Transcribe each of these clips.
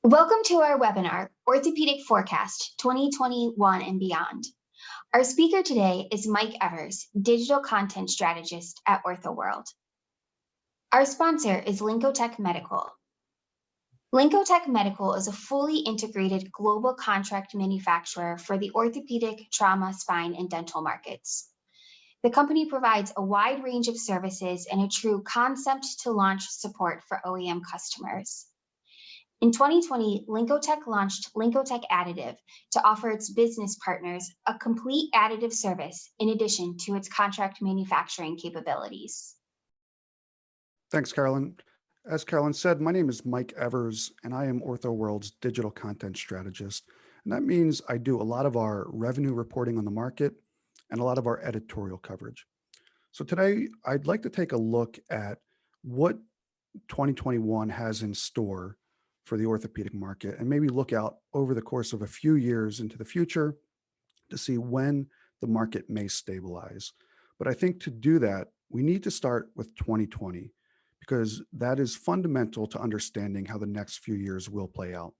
Welcome to our webinar, Orthopedic Forecast 2021 and Beyond. Our speaker today is Mike Evers, Digital Content Strategist at OrthoWorld. Our sponsor is Lincotech Medical. Lincotech Medical is a fully integrated global contract manufacturer for the orthopedic, trauma, spine, and dental markets. The company provides a wide range of services and a true concept to launch support for OEM customers. In 2020, Lincotech launched Lincotech Additive to offer its business partners a complete additive service in addition to its contract manufacturing capabilities. Thanks, Carolyn. As Carolyn said, my name is Mike Evers, and I am OrthoWorld's digital content strategist. And that means I do a lot of our revenue reporting on the market and a lot of our editorial coverage. So today, I'd like to take a look at what 2021 has in store for the orthopedic market and maybe look out over the course of a few years into the future to see when the market may stabilize. But I think to do that, we need to start with 2020 because that is fundamental to understanding how the next few years will play out.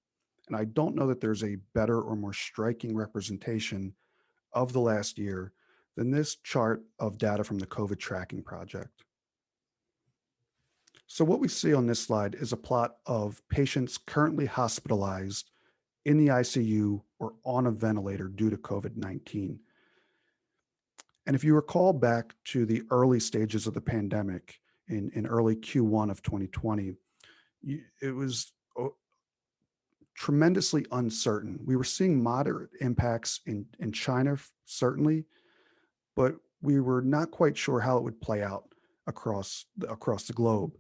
And I don't know that there's a better or more striking representation of the last year than this chart of data from the COVID tracking project. So what we see on this slide is a plot of patients currently hospitalized in the ICU or on a ventilator due to COVID-19. And if you recall back to the early stages of the pandemic in early Q1 of 2020, it was tremendously uncertain. We were seeing moderate impacts in China, certainly, but we were not quite sure how it would play out across the globe.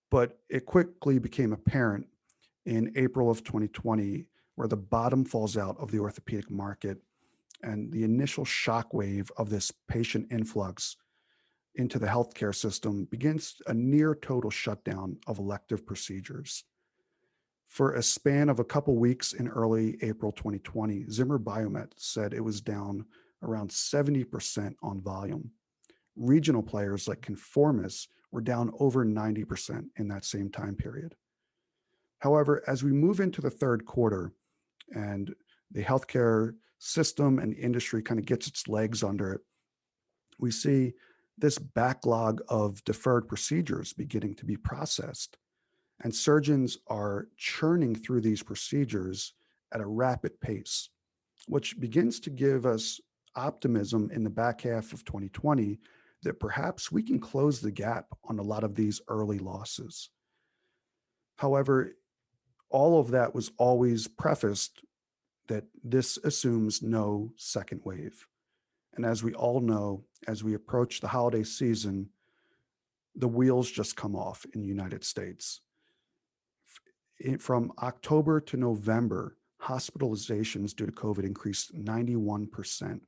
But it quickly became apparent in April of 2020, where the bottom falls out of the orthopedic market and the initial shockwave of this patient influx into the healthcare system begins a near total shutdown of elective procedures. For a span of a couple weeks in early April 2020, Zimmer Biomet said it was down around 70% on volume. Regional players like Conformis were down over 90% in that same time period. However, as we move into the third quarter and the healthcare system and industry kind of gets its legs under it, we see this backlog of deferred procedures beginning to be processed. And surgeons are churning through these procedures at a rapid pace, which begins to give us optimism in the back half of 2020 that perhaps we can close the gap on a lot of these early losses. However, all of that was always prefaced that this assumes no second wave. And as we all know, as we approach the holiday season, the wheels just come off in the United States. From October to November, hospitalizations due to COVID increased 91%.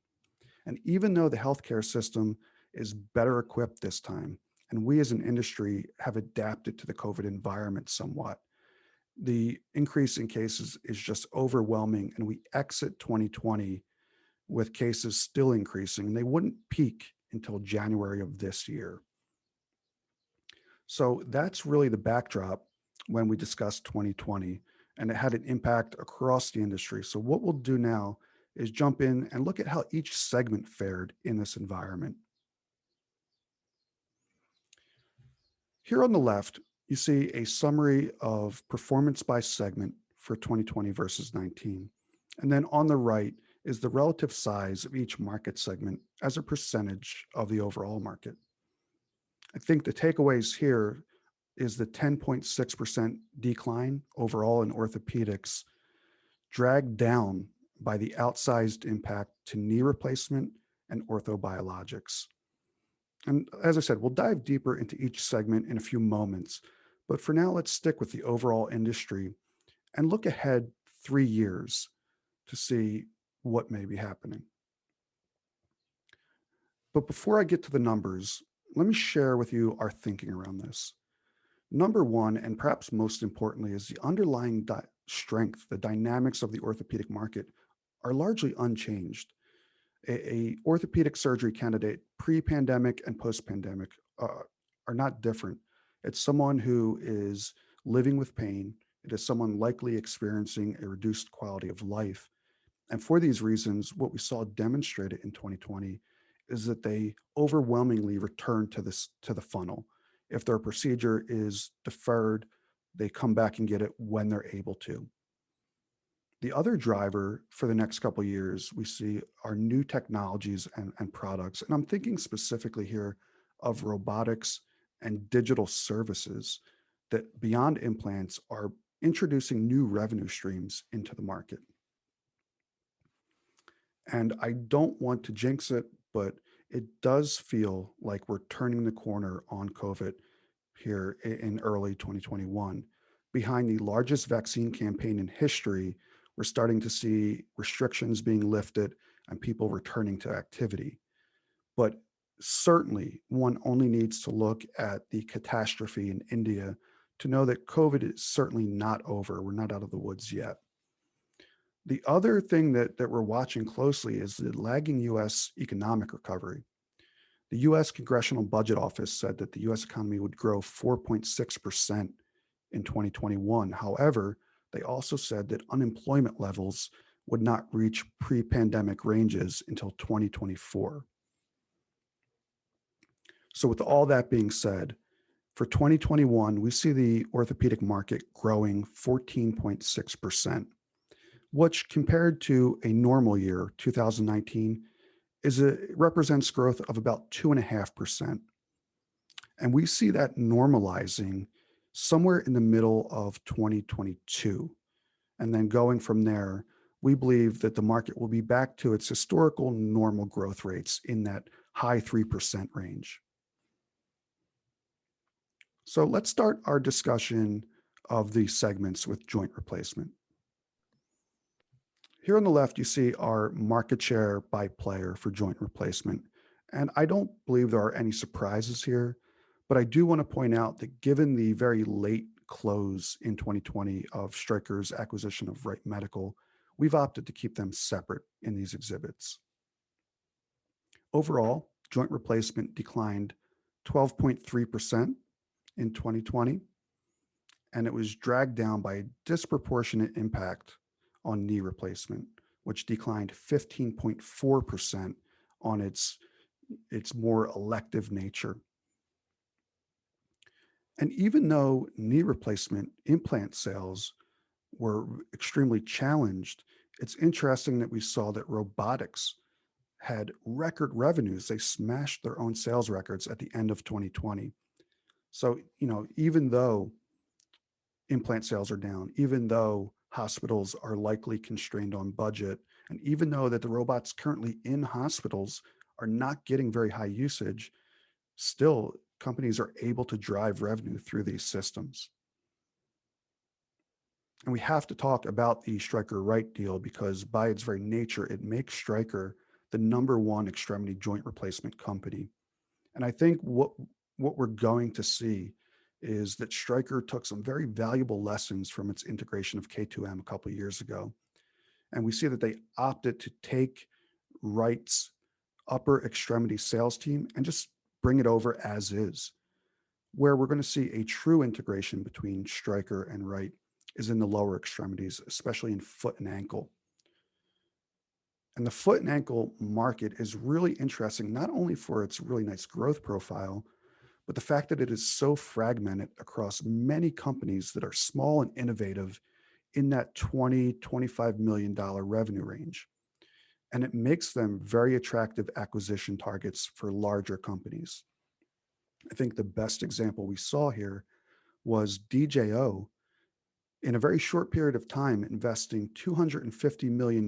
And even though the healthcare system is better equipped this time, and we as an industry have adapted to the COVID environment somewhat, the increase in cases is just overwhelming, and we exit 2020 with cases still increasing, and they wouldn't peak until January of this year. So that's really the backdrop when we discuss 2020, and it had an impact across the industry. So what we'll do now is jump in and look at how each segment fared in this environment. Here on the left, you see a summary of performance by segment for 2020 versus 19. And then on the right is the relative size of each market segment as a percentage of the overall market. I think the takeaways here is the 10.6% decline overall in orthopedics, dragged down by the outsized impact to knee replacement and orthobiologics. And as I said, we'll dive deeper into each segment in a few moments, but for now, let's stick with the overall industry and look ahead 3 years to see what may be happening. But before I get to the numbers, let me share with you our thinking around this. Number one, and perhaps most importantly, is the underlying strength, the dynamics of the orthopedic market are largely unchanged. A orthopedic surgery candidate pre-pandemic and post-pandemic are not different. It's someone who is living with pain, It is someone likely experiencing a reduced quality of life. And for these reasons, what we saw demonstrated in 2020 is that they overwhelmingly return to the funnel. If their procedure is deferred, they come back and get it when they're able to. The other driver for the next couple of years we see are new technologies and products. And I'm thinking specifically here of robotics and digital services that beyond implants are introducing new revenue streams into the market. And I don't want to jinx it, but it does feel like we're turning the corner on COVID here in early 2021. Behind the largest vaccine campaign in history, we're starting to see restrictions being lifted and people returning to activity. But certainly, one only needs to look at the catastrophe in India to know that COVID is certainly not over. We're not out of the woods yet. The other thing that we're watching closely is the lagging US economic recovery. The US Congressional Budget Office said that the US economy would grow 4.6% in 2021. However, they also said that unemployment levels would not reach pre pandemic ranges until 2024. So, with all that being said, for 2021, we see the orthopedic market growing 14.6%, which compared to a normal year, 2019, represents growth of about 2.5%. And we see that normalizing somewhere in the middle of 2022. And then going from there, we believe that the market will be back to its historical normal growth rates in that high 3% range. So let's start our discussion of these segments with joint replacement. Here on the left, you see our market share by player for joint replacement. And I don't believe there are any surprises here, but I do want to point out that given the very late close in 2020 of Stryker's acquisition of Wright Medical, we've opted to keep them separate in these exhibits. Overall, joint replacement declined 12.3% in 2020, and it was dragged down by a disproportionate impact on knee replacement, which declined 15.4% on its more elective nature. And even though knee replacement implant sales were extremely challenged, it's interesting that we saw that robotics had record revenues. They smashed their own sales records at the end of 2020. So, even though implant sales are down, even though hospitals are likely constrained on budget, and even though that the robots currently in hospitals are not getting very high usage, still companies are able to drive revenue through these systems. And we have to talk about the Stryker Wright deal because by its very nature, it makes Stryker the number one extremity joint replacement company. And I think what we're going to see is that Stryker took some very valuable lessons from its integration of K2M a couple of years ago. And we see that they opted to take Wright's upper extremity sales team and just bring it over as is. Where we're going to see a true integration between Stryker and Wright is in the lower extremities, especially in foot and ankle. And the foot and ankle market is really interesting, not only for its really nice growth profile, but the fact that it is so fragmented across many companies that are small and innovative in that $20-25 million revenue range. And it makes them very attractive acquisition targets for larger companies. I think the best example we saw here was DJO in a very short period of time investing $250 million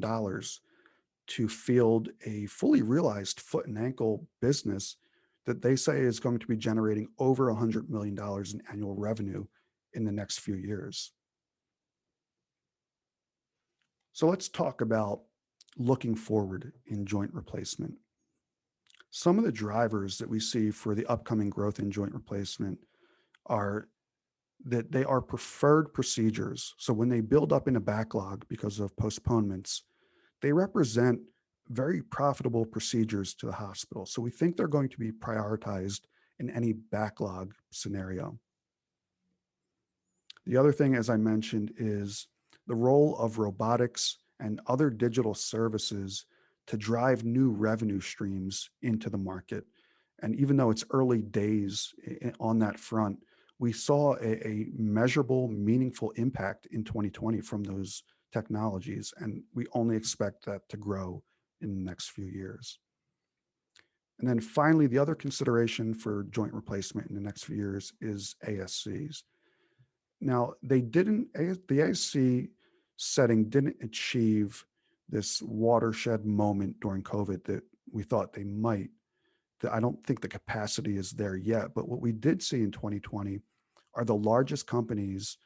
to field a fully realized foot and ankle business that they say is going to be generating over $100 million in annual revenue in the next few years. So let's talk about looking forward in joint replacement. Some of the drivers that we see for the upcoming growth in joint replacement are that they are preferred procedures. So when they build up in a backlog because of postponements, they represent very profitable procedures to the hospital. So we think they're going to be prioritized in any backlog scenario. The other thing, as I mentioned, is the role of robotics and other digital services to drive new revenue streams into the market. And even though it's early days on that front, we saw a measurable, meaningful impact in 2020 from those technologies. And we only expect that to grow in the next few years. And then finally, the other consideration for joint replacement in the next few years is ASCs. Now, the ASC setting didn't achieve this watershed moment during COVID that we thought they might. I don't think the capacity is there yet. But what we did see in 2020 are the largest companies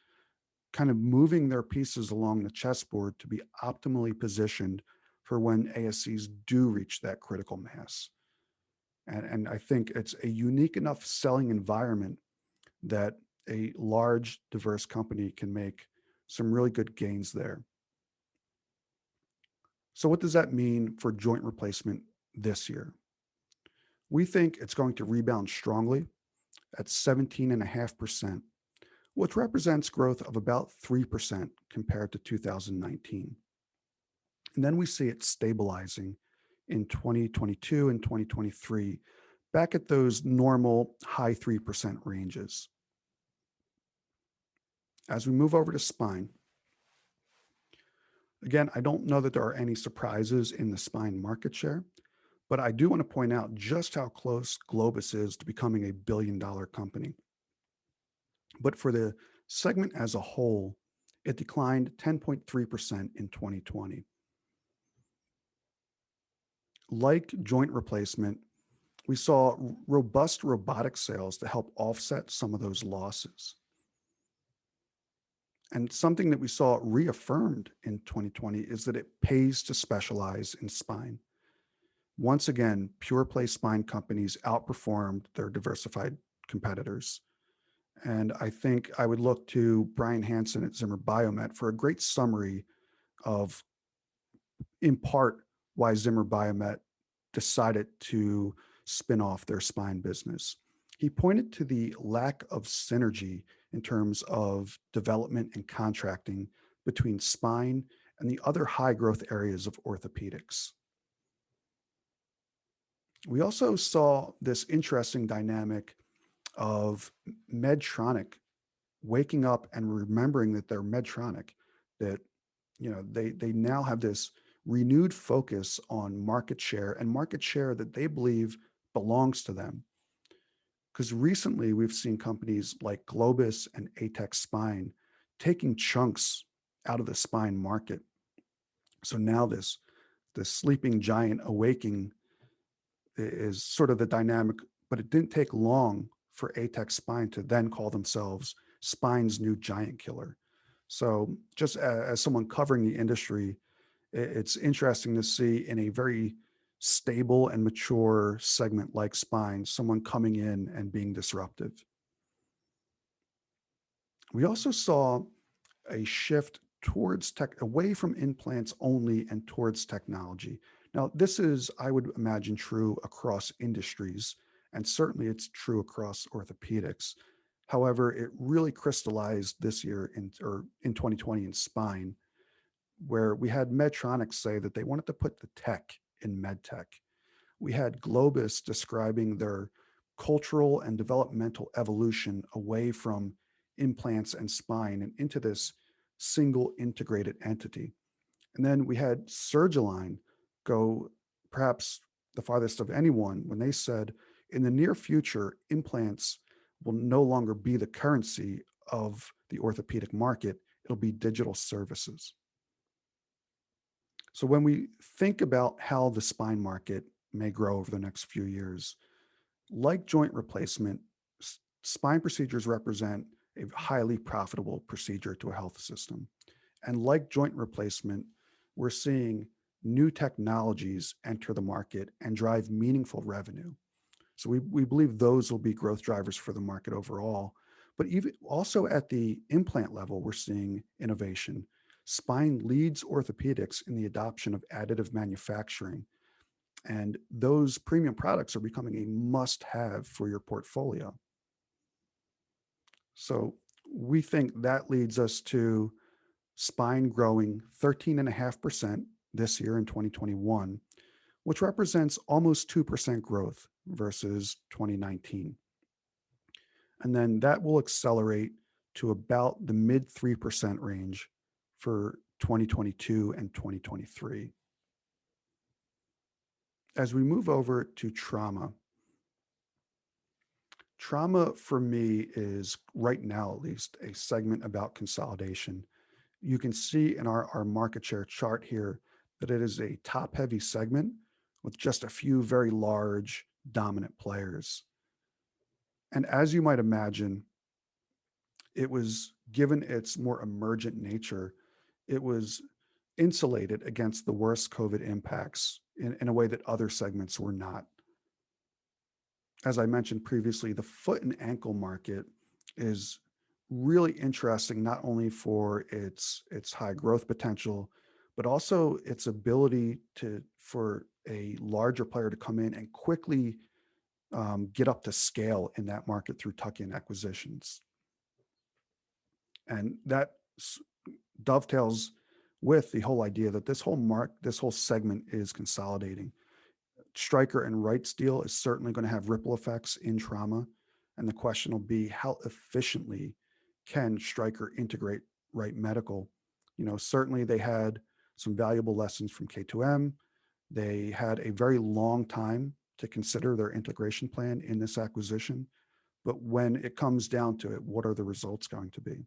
kind of moving their pieces along the chessboard to be optimally positioned for when ASCs do reach that critical mass. And I think it's a unique enough selling environment that a large, diverse company can make some really good gains there. So, what does that mean for joint replacement this year? We think it's going to rebound strongly at 17.5%, which represents growth of about 3% compared to 2019. And then we see it stabilizing in 2022 and 2023, back at those normal high 3% ranges. As we move over to spine, again, I don't know that there are any surprises in the spine market share, but I do want to point out just how close Globus is to becoming a billion-dollar company. But for the segment as a whole, it declined 10.3% in 2020. Like joint replacement, we saw robust robotic sales to help offset some of those losses. And something that we saw reaffirmed in 2020 is that it pays to specialize in spine. Once again, pure play spine companies outperformed their diversified competitors. And I think I would look to Brian Hansen at Zimmer Biomet for a great summary of, in part, why Zimmer Biomet decided to spin off their spine business. He pointed to the lack of synergy in terms of development and contracting between spine and the other high growth areas of orthopedics. We also saw this interesting dynamic of Medtronic waking up and remembering that they're Medtronic, that they now have this renewed focus on market share and market share that they believe belongs to them. Because recently we've seen companies like Globus and Atex Spine taking chunks out of the spine market. So now this sleeping giant awaking is sort of the dynamic, but it didn't take long for Atex Spine to then call themselves spine's new giant killer. So just as someone covering the industry, it's interesting to see in a very stable and mature segment like spine, someone coming in and being disruptive. We also saw a shift towards away from implants only and towards technology. Now, this is, I would imagine, true across industries, and certainly it's true across orthopedics. However, it really crystallized this year in 2020 in spine, where we had Medtronic say that they wanted to put the tech in medtech. We had Globus describing their cultural and developmental evolution away from implants and spine and into this single integrated entity. And then we had Surgalign go perhaps the farthest of anyone when they said, in the near future, implants will no longer be the currency of the orthopedic market. It'll be digital services. So when we think about how the spine market may grow over the next few years, like joint replacement, spine procedures represent a highly profitable procedure to a health system. And like joint replacement, we're seeing new technologies enter the market and drive meaningful revenue. So we believe those will be growth drivers for the market overall. But even also at the implant level, we're seeing innovation. Spine leads orthopedics in the adoption of additive manufacturing. And those premium products are becoming a must-have for your portfolio. So We think that leads us to spine growing 13.5% this year in 2021, which represents almost 2% growth versus 2019. And then that will accelerate to about the mid 3% range for 2022 and 2023. As we move over to trauma, trauma for me is right now, at least, a segment about consolidation. You can see in our market share chart here that it is a top heavy segment with just a few very large dominant players. And as you might imagine, it was given its more emergent nature, it was insulated against the worst COVID impacts in a way that other segments were not. As I mentioned previously, the foot and ankle market is really interesting, not only for its high growth potential, but also its ability for a larger player to come in and quickly get up to scale in that market through tuck-in acquisitions. And that dovetails with the whole idea that this whole segment is consolidating. Stryker and Wright's deal is certainly going to have ripple effects in trauma. And the question will be, how efficiently can Stryker integrate Wright Medical? Certainly they had some valuable lessons from K2M. They had a very long time to consider their integration plan in this acquisition. But when it comes down to it, what are the results going to be?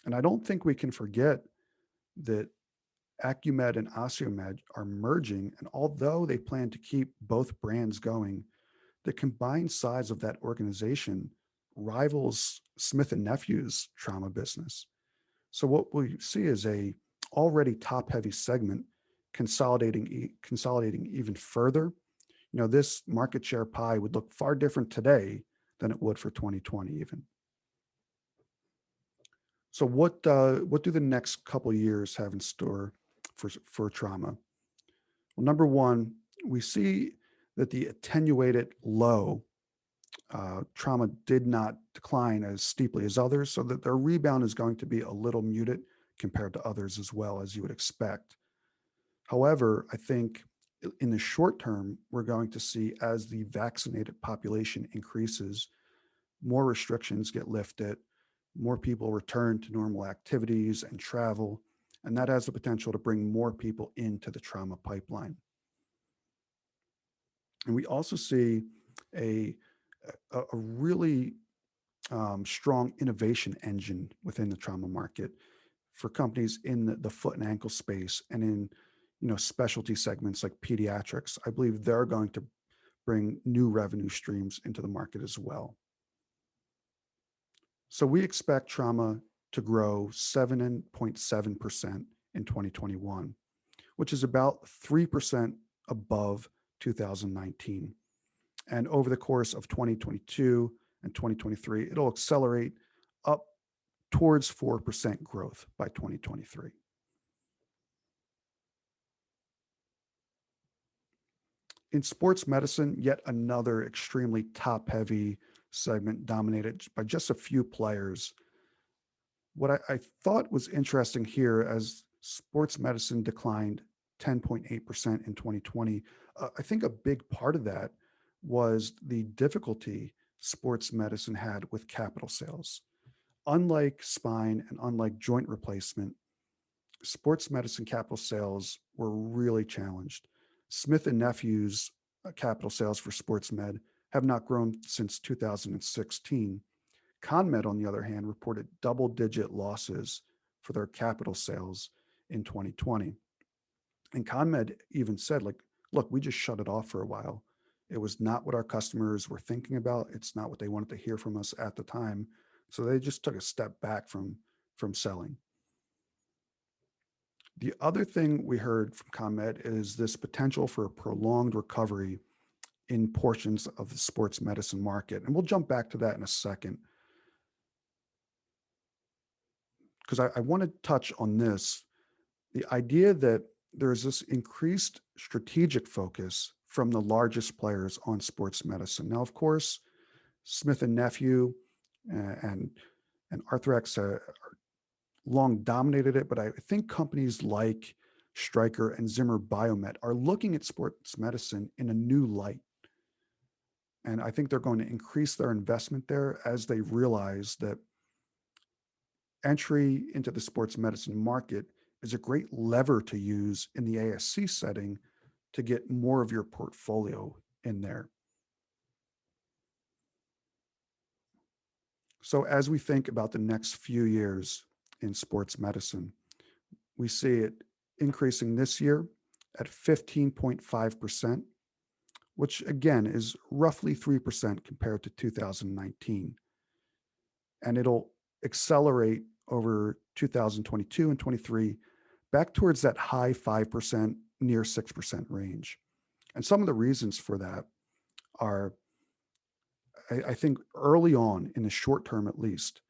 And I don't think we can forget that Acumed and Osteomed are merging, and although they plan to keep both brands going, the combined size of that organization rivals Smith and Nephew's trauma business. So what we see is a already top-heavy segment consolidating even further. This market share pie would look far different today than it would for 2020 even. So what do the next couple of years have in store for trauma? Well, number one, we see that the attenuated low trauma did not decline as steeply as others, so that their rebound is going to be a little muted compared to others as well, as you would expect. However, I think in the short term, we're going to see, as the vaccinated population increases, more restrictions get lifted, more people return to normal activities and travel, and that has the potential to bring more people into the trauma pipeline. And we also see a really strong innovation engine within the trauma market for companies in the foot and ankle space and in specialty segments like pediatrics. I believe they're going to bring new revenue streams into the market as well. So we expect trauma to grow 7.7% in 2021, which is about 3% above 2019. And over the course of 2022 and 2023, it'll accelerate up towards 4% growth by 2023. In sports medicine, yet another extremely top-heavy segment dominated by just a few players. What I thought was interesting here, as sports medicine declined 10.8% in 2020, I think a big part of that was the difficulty sports medicine had with capital sales. Unlike spine and unlike joint replacement, sports medicine capital sales were really challenged. Smith and Nephew's capital sales for sports med have not grown since 2016. ConMed, on the other hand, reported double-digit losses for their capital sales in 2020. And ConMed even said, look, we just shut it off for a while. It was not what our customers were thinking about. It's not what they wanted to hear from us at the time. So they just took a step back from selling. The other thing we heard from ConMed is this potential for a prolonged recovery in portions of the sports medicine market. And we'll jump back to that in a second, because I want to touch on this, the idea that there's this increased strategic focus from the largest players on sports medicine. Now, of course, Smith and Nephew and and Arthrex long dominated it, but I think companies like Stryker and Zimmer Biomet are looking at sports medicine in a new light. And I think they're going to increase their investment there as they realize that entry into the sports medicine market is a great lever to use in the ASC setting to get more of your portfolio in there. So as we think about the next few years in sports medicine, we see it increasing this year at 15.5%, which again is roughly 3% compared to 2019. And it'll accelerate over 2022 and 23 back towards that high 5%, near 6% range. And some of the reasons for that are, I think early on, in the short term at least,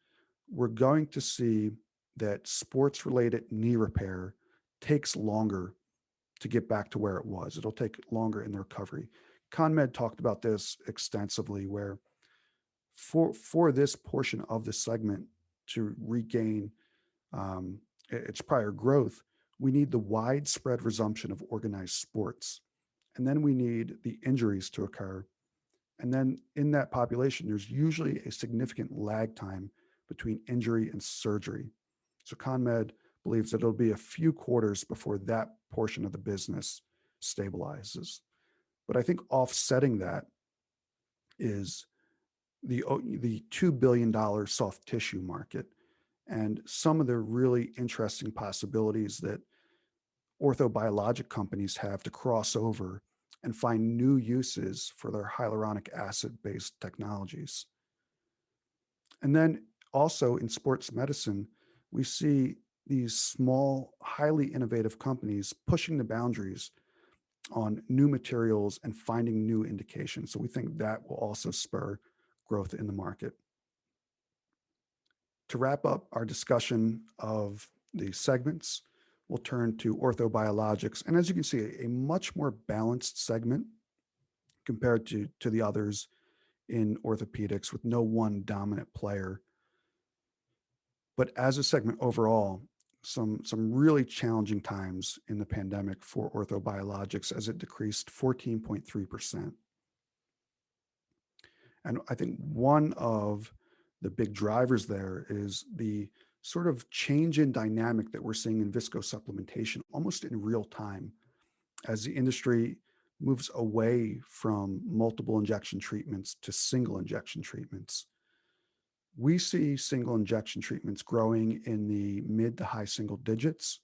we're going to see that sports related knee repair takes longer to get back to where it was. It'll take longer in the recovery. ConMed talked about this extensively, where for this portion of the segment to regain its prior growth, we need the widespread resumption of organized sports. And then we need the injuries to occur. And then in that population, there's usually a significant lag time between injury and surgery. So ConMed believes that it'll be a few quarters before that portion of the business stabilizes. But I think offsetting that is the $2 billion soft tissue market and some of the really interesting possibilities that orthobiologic companies have to cross over and find new uses for their hyaluronic acid-based technologies. And then also in sports medicine, we see these small, highly innovative companies pushing the boundaries on new materials and finding new indications. So we think that will also spur growth in the market. To wrap up our discussion of the segments, we'll turn to orthobiologics. And as you can see, a much more balanced segment compared to the others in orthopedics, with no one dominant player. But as a segment overall, some really challenging times in the pandemic for orthobiologics, as it decreased 14.3%. And I think one of the big drivers there is the sort of change in dynamic that we're seeing in viscosupplementation almost in real time as the industry moves away from multiple injection treatments to single injection treatments. We see single injection treatments growing in the mid to high single digits,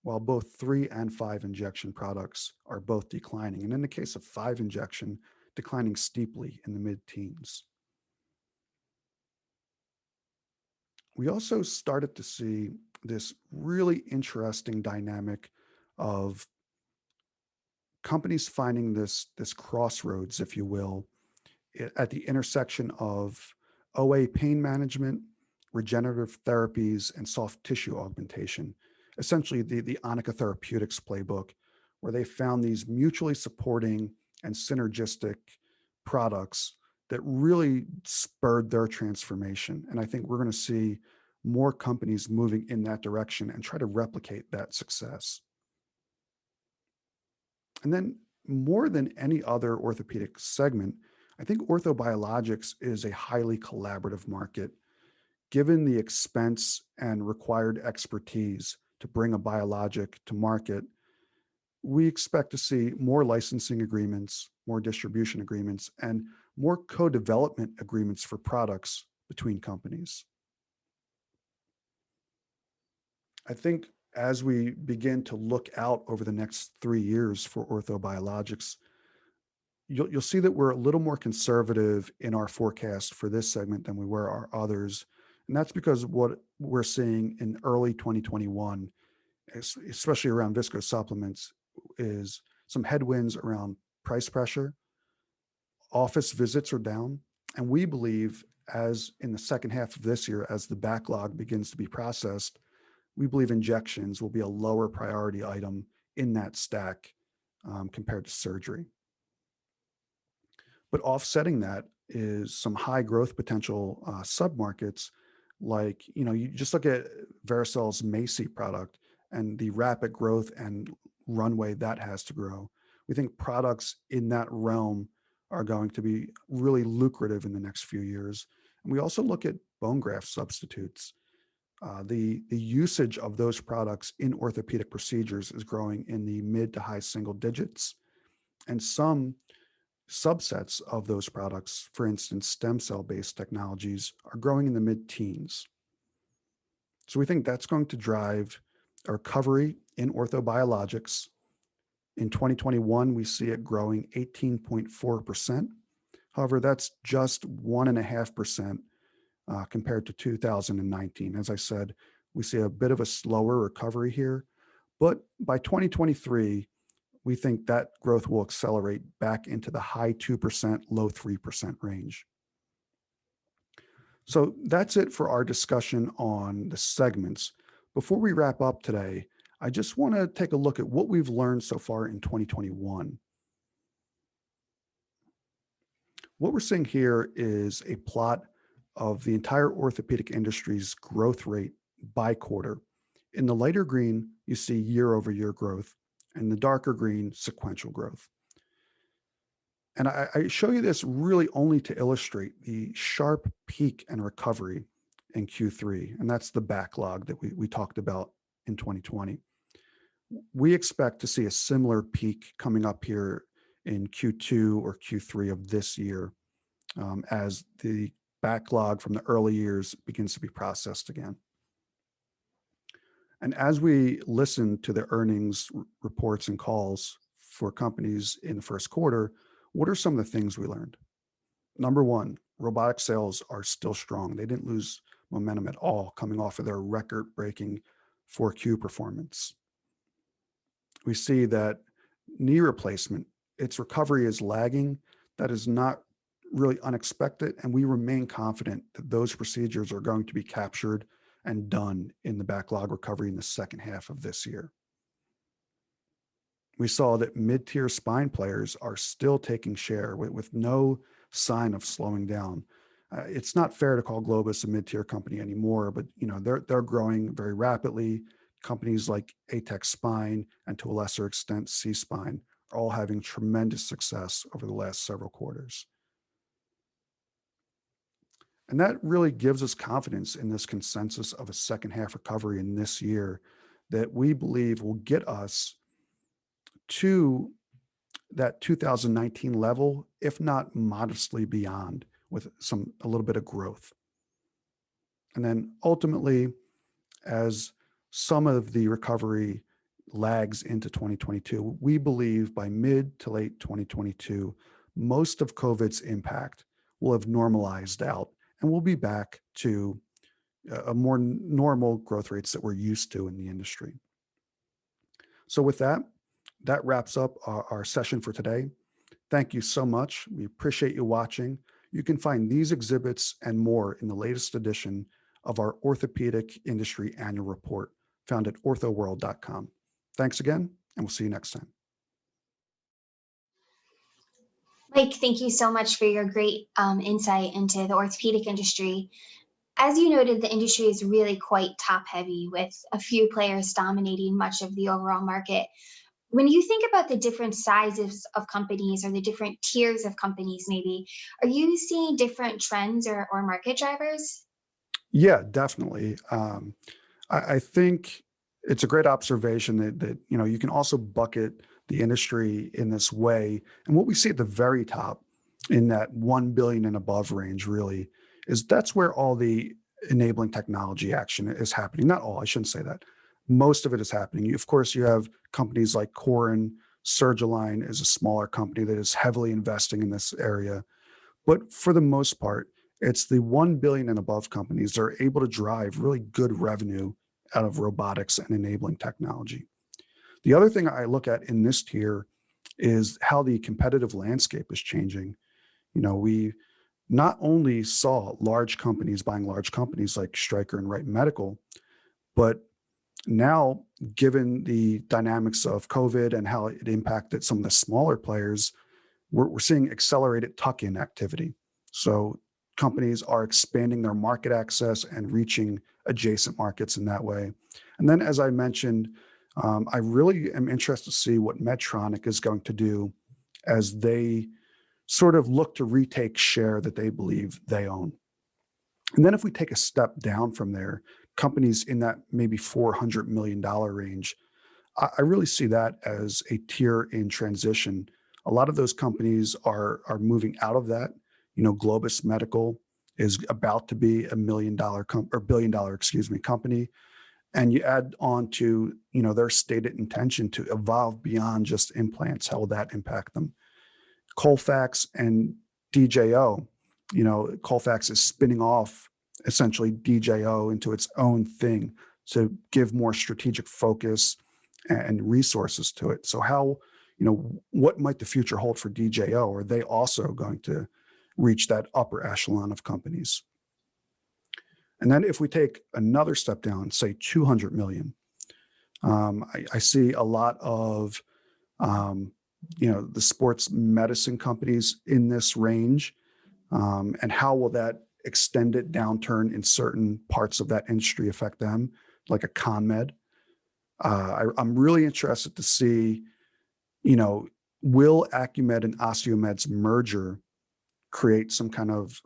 while both 3 and 5 injection products are both declining. And in the case of 5 injection, declining steeply in the mid-teens. We also started to see this really interesting dynamic of companies finding this crossroads, if you will, at the intersection of OA pain management, regenerative therapies, and soft tissue augmentation. Essentially, the Anika Therapeutics playbook, where they found these mutually supporting and synergistic products that really spurred their transformation. And I think we're going to see more companies moving in that direction and try to replicate that success. And then more than any other orthopedic segment, I think orthobiologics is a highly collaborative market. Given the expense and required expertise to bring a biologic to market, we expect to see more licensing agreements, more distribution agreements, and more co-development agreements for products between companies. I think as we begin to look out over the next 3 years for orthobiologics, you'll see that we're a little more conservative in our forecast for this segment than we were our others. And that's because what we're seeing in early 2021, especially around viscosupplements, is some headwinds around price pressure. Office visits are down. And we believe, as in the second half of this year, as the backlog begins to be processed, we believe injections will be a lower priority item in that stack compared to surgery. But offsetting that is some high growth potential submarkets Like, you just look at Vericel's Macy product and the rapid growth and runway that has to grow. We think products in that realm are going to be really lucrative in the next few years. And we also look at bone graft substitutes. The usage of those products in orthopedic procedures is growing in the mid to high single digits, and some subsets of those products, for instance, stem cell based technologies, are growing in the mid teens. So we think that's going to drive a recovery in orthobiologics. In 2021, we see it growing 18.4%. However, that's just 1.5% compared to 2019. As I said, we see a bit of a slower recovery here, but by 2023, we think that growth will accelerate back into the high 2%, low 3% range. So that's it for our discussion on the segments. Before we wrap up today, I just want to take a look at what we've learned so far in 2021. What we're seeing here is a plot of the entire orthopedic industry's growth rate by quarter. In the lighter green, you see year-over-year growth, and the darker green, sequential growth. And I show you this really only to illustrate the sharp peak and recovery in Q3, and that's the backlog that we talked about in 2020. We expect to see a similar peak coming up here in Q2 or Q3 of this year as the backlog from the early years begins to be processed again. And as we listen to the earnings reports and calls for companies in the first quarter, what are some of the things we learned? Number one, robotic sales are still strong. They didn't lose momentum at all coming off of their record-breaking 4Q performance. We see that knee replacement, its recovery is lagging. That is not really unexpected, and we remain confident that those procedures are going to be captured and done in the backlog recovery in the second half of this year. We saw that mid-tier spine players are still taking share with no sign of slowing down. It's not fair to call Globus a mid-tier company anymore, but they're growing very rapidly. Companies like ATEC Spine and to a lesser extent C-Spine are all having tremendous success over the last several quarters. And that really gives us confidence in this consensus of a second half recovery in this year that we believe will get us to that 2019 level, if not modestly beyond, with a little bit of growth. And then ultimately, as some of the recovery lags into 2022, we believe by mid to late 2022, most of COVID's impact will have normalized out and we'll be back to a more normal growth rates that we're used to in the industry. So with that wraps up our session for today. Thank you so much. We appreciate you watching. You can find these exhibits and more in the latest edition of our Orthopedic Industry Annual Report found at orthoworld.com. Thanks again, and we'll see you next time. Mike, thank you so much for your great insight into the orthopedic industry. As you noted, the industry is really quite top heavy with a few players dominating much of the overall market. When you think about the different sizes of companies or the different tiers of companies, maybe, are you seeing different trends or market drivers? Yeah, definitely. I think it's a great observation that you can also bucket the industry in this way. And what we see at the very top in that 1 billion and above range really is that's where all the enabling technology action is happening. Not all, I shouldn't say that. Most of it is happening. Of course, you have companies like Corin. Surgalign is a smaller company that is heavily investing in this area. But for the most part, it's the 1 billion and above companies that are able to drive really good revenue out of robotics and enabling technology. The other thing I look at in this tier is how the competitive landscape is changing. We not only saw large companies buying large companies like Stryker and Wright Medical, but now, given the dynamics of COVID and how it impacted some of the smaller players, we're seeing accelerated tuck-in activity. So companies are expanding their market access and reaching adjacent markets in that way. And then, as I mentioned, I really am interested to see what Medtronic is going to do as they sort of look to retake share that they believe they own. And then if we take a step down from there, companies in that maybe $400 million range, I really see that as a tier in transition. A lot of those companies are moving out of that. Globus Medical is about to be or billion dollar, excuse me, company. And you add on to, their stated intention to evolve beyond just implants. How will that impact them? Colfax and DJO, Colfax is spinning off essentially DJO into its own thing to give more strategic focus and resources to it. So what might the future hold for DJO? Are they also going to reach that upper echelon of companies? And then if we take another step down, say 200 million, I see a lot of, the sports medicine companies in this range. And how will that extended downturn in certain parts of that industry affect them, like a ConMed? I'm really interested to see, will Acumed and OsteoMed's merger create some kind of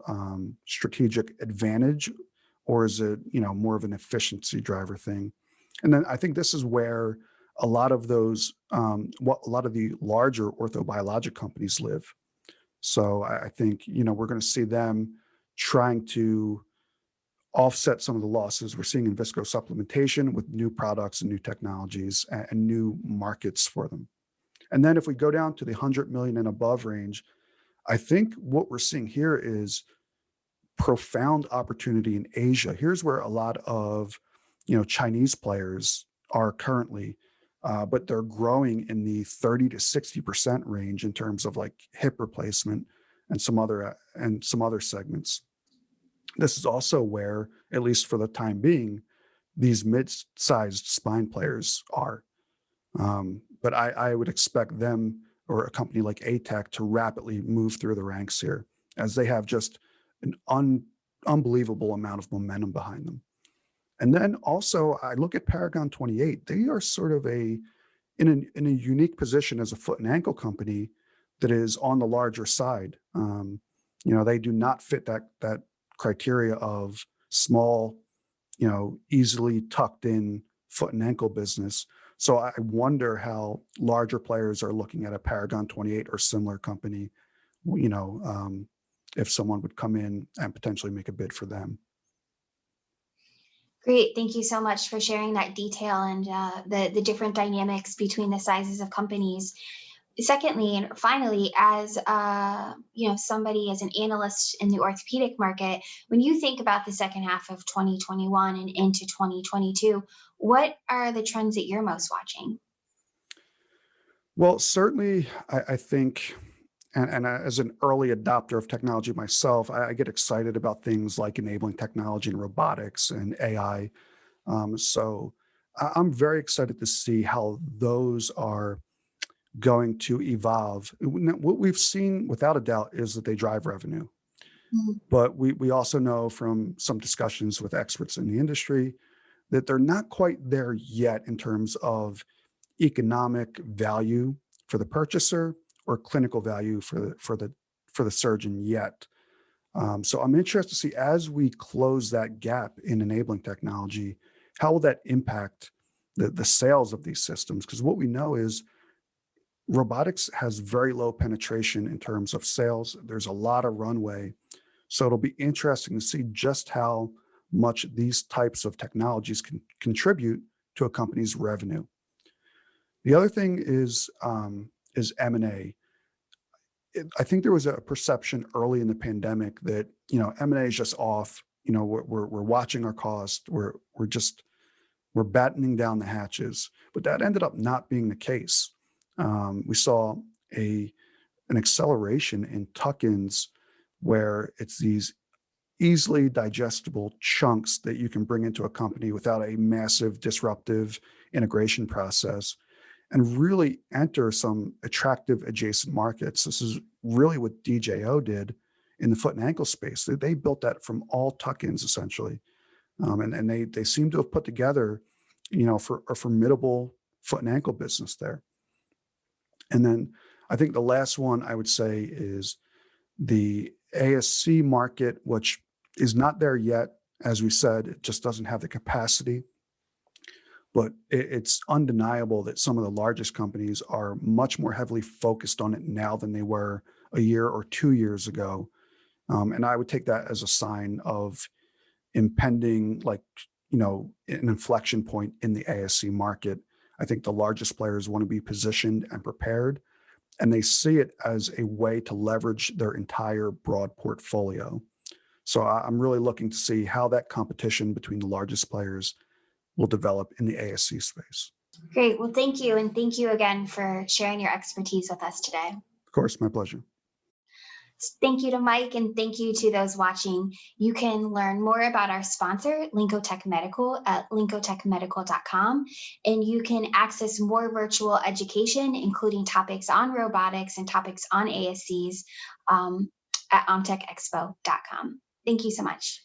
strategic advantage, or is it, more of an efficiency driver thing? And then I think this is where a lot of those, a lot of the larger orthobiologic companies live. So I think, we're going to see them trying to offset some of the losses we're seeing in viscosupplementation with new products and new technologies and new markets for them. And then if we go down to the 100 million and above range, I think what we're seeing here is profound opportunity in Asia. Here's where a lot of, Chinese players are currently, but they're growing in the 30 to 60% range in terms of like hip replacement and some other segments. This is also where, at least for the time being, these mid-sized spine players are. But I would expect them or a company like ATEC to rapidly move through the ranks here, as they have just an unbelievable amount of momentum behind them. And then also, I look at Paragon 28. They are sort of in a unique position as a foot and ankle company that is on the larger side. They do not fit that criteria of small, easily tucked in foot and ankle business. So I wonder how larger players are looking at a Paragon 28 or similar company, if someone would come in and potentially make a bid for them. Great. Thank you so much for sharing that detail and the different dynamics between the sizes of companies. Secondly, and finally, as somebody as an analyst in the orthopedic market, when you think about the second half of 2021 and into 2022, what are the trends that you're most watching? Well, certainly, I think, and as an early adopter of technology myself, I get excited about things like enabling technology and robotics and AI. So I'm very excited to see how those are going to evolve. What we've seen without a doubt is that they drive revenue. Mhm. But we also know from some discussions with experts in the industry that they're not quite there yet in terms of economic value for the purchaser or clinical value for the surgeon yet. So I'm interested to see, as we close that gap in enabling technology, how will that impact the sales of these systems? Because what we know is robotics has very low penetration in terms of sales. There's a lot of runway. So it'll be interesting to see just how much these types of technologies can contribute to a company's revenue. The other thing is M&A. I think there was a perception early in the pandemic that, M&A is just off. We're watching our cost. We're battening down the hatches. But that ended up not being the case. We saw an acceleration in tuck-ins where it's these easily digestible chunks that you can bring into a company without a massive disruptive integration process and really enter some attractive adjacent markets. This is really what DJO did in the foot and ankle space. They built that from all tuck-ins essentially, and they seem to have put together, for a formidable foot and ankle business there. And then I think the last one I would say is the ASC market, which is not there yet. As we said, it just doesn't have the capacity. But it's undeniable that some of the largest companies are much more heavily focused on it now than they were a year or 2 years ago. And I would take that as a sign of impending, an inflection point in the ASC market. I think the largest players want to be positioned and prepared, and they see it as a way to leverage their entire broad portfolio. So I'm really looking to see how that competition between the largest players will develop in the ASC space. Great. Well, thank you. And thank you again for sharing your expertise with us today. Of course, my pleasure. Thank you to Mike, and thank you to those watching. You can learn more about our sponsor, Lincotech Medical, at lincotechmedical.com, and you can access more virtual education, including topics on robotics and topics on ASCs, at omtechexpo.com. Thank you so much.